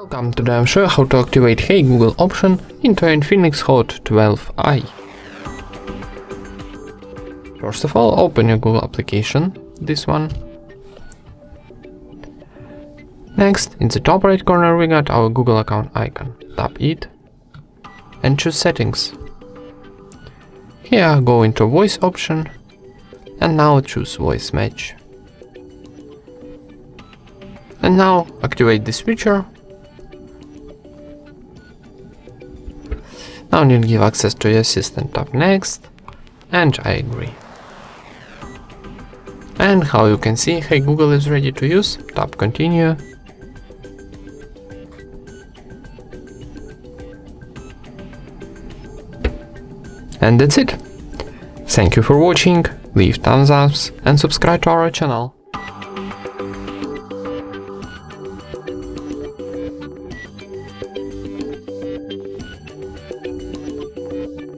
Welcome, today I'm showing how to activate Hey Google option into Infinix Hot 12i. First of all, open your Google application, this one. Next, in the top right corner we got our Google account icon. Tap it and choose settings. Here go into voice option and now choose voice match. And now activate this feature. Now you give access to your assistant, tap next, and I agree. And how you can see, Hey Google is ready to use, tap continue. And that's it. Thank you for watching, leave thumbs up and subscribe to our channel.